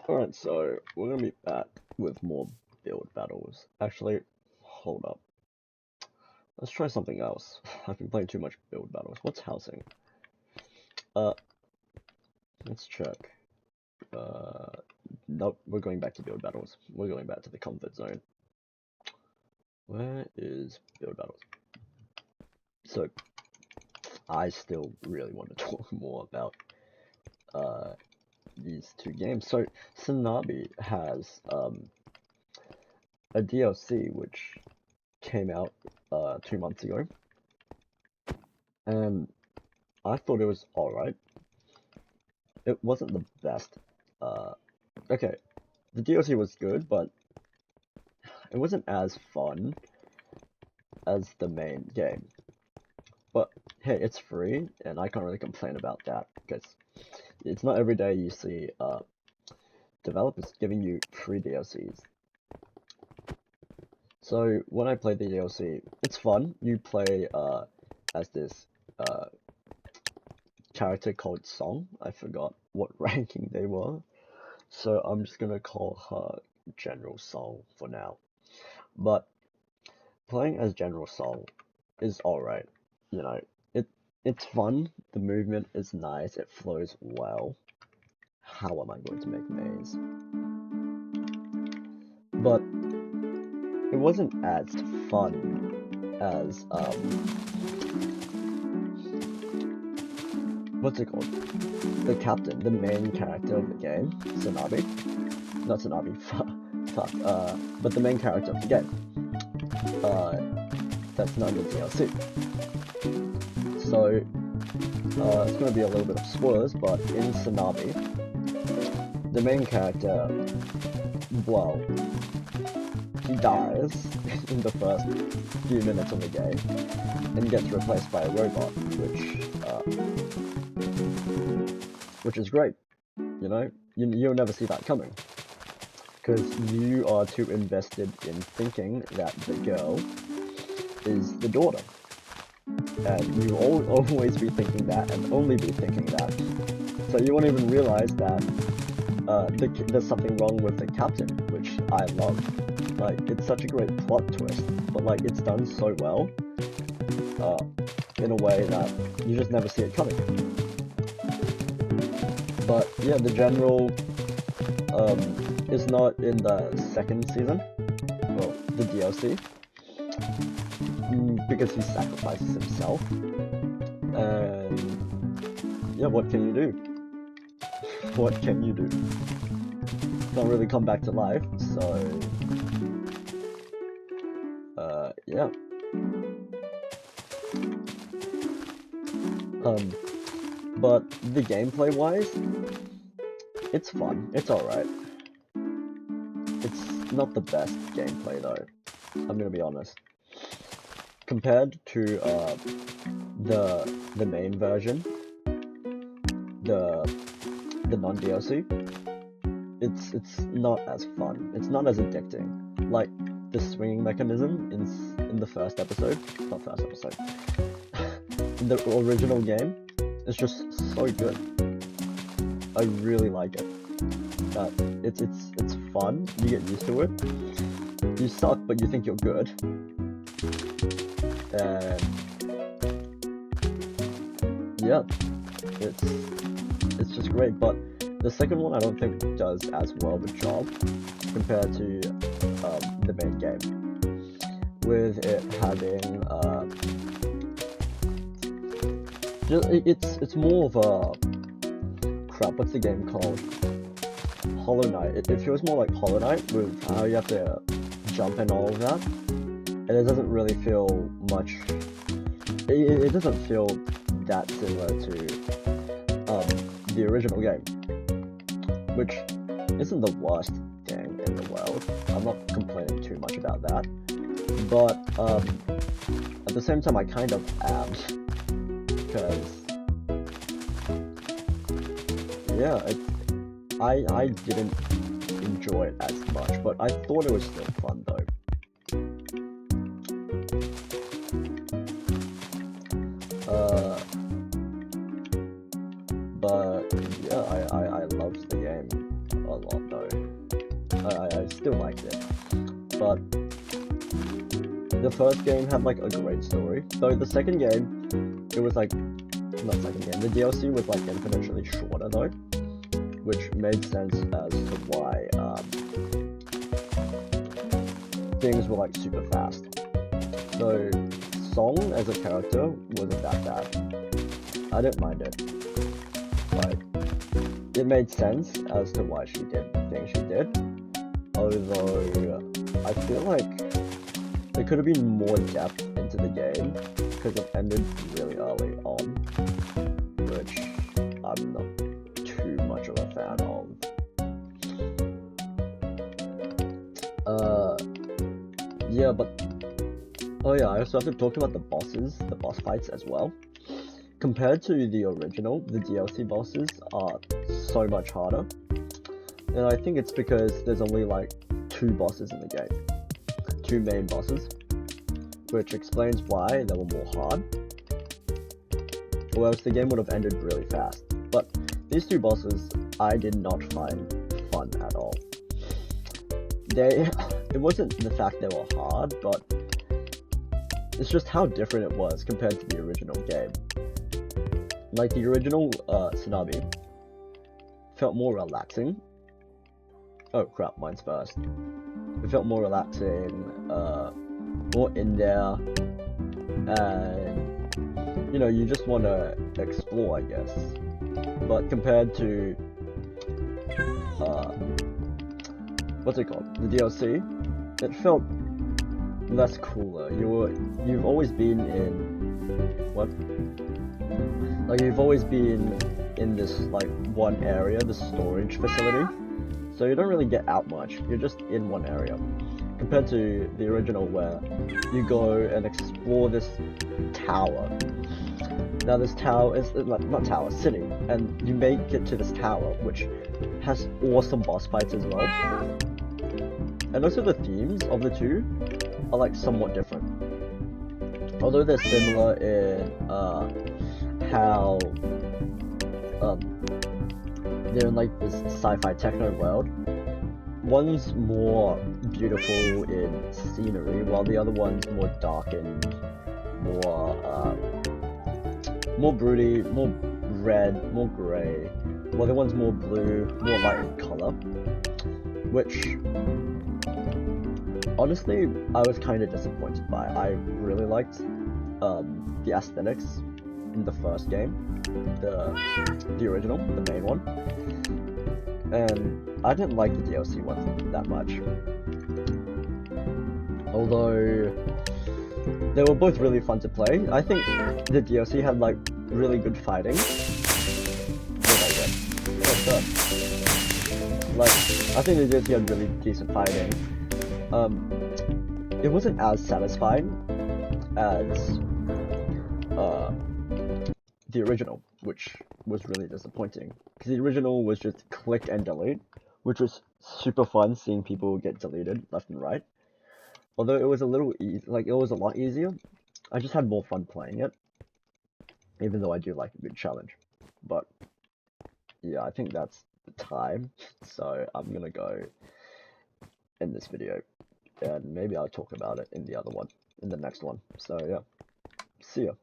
Alright, so we're gonna be back with more build battles. Actually, hold up. Let's try something else. I've been playing too much build battles. What's housing? Uh, let's check. Nope, we're going back to build battles. We're going back to the comfort zone. Where is build battles? So, I still really want to talk more about these two games. So, Sanabi has a DLC which came out 2 months ago, and I thought it was alright. It wasn't the best. Okay, the DLC was good, but it wasn't as fun as the main game. But hey, it's free, and I can't really complain about that, because it's not every day you see developers giving you free DLCs. So when I played the DLC, it's fun. You play as this character called Song. I forgot what ranking they were, so I'm just gonna call her General Song for now. But playing as General Song is alright. You know, it's fun. The movement is nice. It flows well. How am I going to make maze? But it wasn't as fun as what's it called? The captain, the main character of the game, Sanabi. Not Sanabi, fuck. But the main character of the game. That's not the DLC. So, it's gonna be a little bit of spoilers, but in Sanabi, the main character, well, he dies in the first few minutes of the game, and gets replaced by a robot, which is great. You know, you'll never see that coming, because you are too invested in thinking that the girl is the daughter, and you will always be thinking that, and only be thinking that. So you won't even realize that there's something wrong with the captain, which I love. Like, it's such a great plot twist, but like, it's done so well, in a way that you just never see it coming. But yeah, the general is not in the second season, well, the DLC, because he sacrifices himself, and yeah, what can you do? What can you do? Can't really come back to life, so yeah. But the gameplay wise, it's fun. It's alright. It's not the best gameplay though. I'm gonna be honest. Compared to the main version, the non-DLC, it's not as fun. It's not as addicting. Like the swinging mechanism in the first episode, not first episode, in the original game, it's just so good. I really like it. It's fun. You get used to it. You suck, but you think you're good. And yeah, it's just great. But the second one I don't think does as well of a job compared to the main game, with it having it's more of a crap. What's the game called? Hollow Knight. It feels more like Hollow Knight, with how you have to jump and all of that, and it doesn't really feel much. It doesn't feel that similar to the original game, which isn't the worst thing in the world. I'm not complaining too much about that, but at the same time I kind of am, because yeah, I didn't enjoy it as much, but I thought it was still fun though. But yeah, I loved the game. a lot though. I still liked it, but the first game had like a great story. Though the second game, it was like not second game. The DLC was like infinitely shorter though, which made sense as to why things were like super fast. So Song as a character wasn't that bad. I didn't mind it. Like, it made sense as to why she did the things she did. Although, I feel like there could have been more depth into the game because it ended really early on, which I'm not too much of a fan of. Yeah, but oh yeah, I also have to talk about the bosses, the boss fights as well. Compared to the original, the DLC bosses are so much harder. And I think it's because there's only like 2 bosses in the game. 2 main bosses. Which explains why they were more hard. Or else the game would have ended really fast. But these 2 bosses, I did not find fun at all. It wasn't the fact they were hard, but it's just how different it was compared to the original game. Like the original Tsunami felt more relaxing. Oh crap, mine's first. It felt more relaxing, more in there, and you know, you just want to explore, I guess. But compared to what's it called? The DLC, it felt less cooler. You've always been in what? Like you've always been in this like one area, the storage facility. So you don't really get out much. You're just in one area. Compared to the original where you go and explore this tower. Now this tower is not tower, city, and you make it to this tower, which has awesome boss fights as well. And also the themes of the 2 are like somewhat different. Although they're similar in how they're in like this sci-fi techno world. One's more beautiful in scenery, while the other one's more darkened, more broody, more red, more grey. While the one's more blue, more light in colour. Which, honestly, I was kind of disappointed by. I really liked the aesthetics in the first game, the original, the main one, and I didn't like the DLC ones that much. Although they were both really fun to play. I think the DLC had like really good fighting. Like, I think the DLC had really decent fighting. It wasn't as satisfying as the original, which was really disappointing. Because the original was just click and delete, which was super fun seeing people get deleted left and right. Although it was a little it was a lot easier. I just had more fun playing it. Even though I do like a good challenge. But yeah, I think that's the time. So I'm gonna go end this video. And maybe I'll talk about it in the other one, in the next one. So yeah, see ya.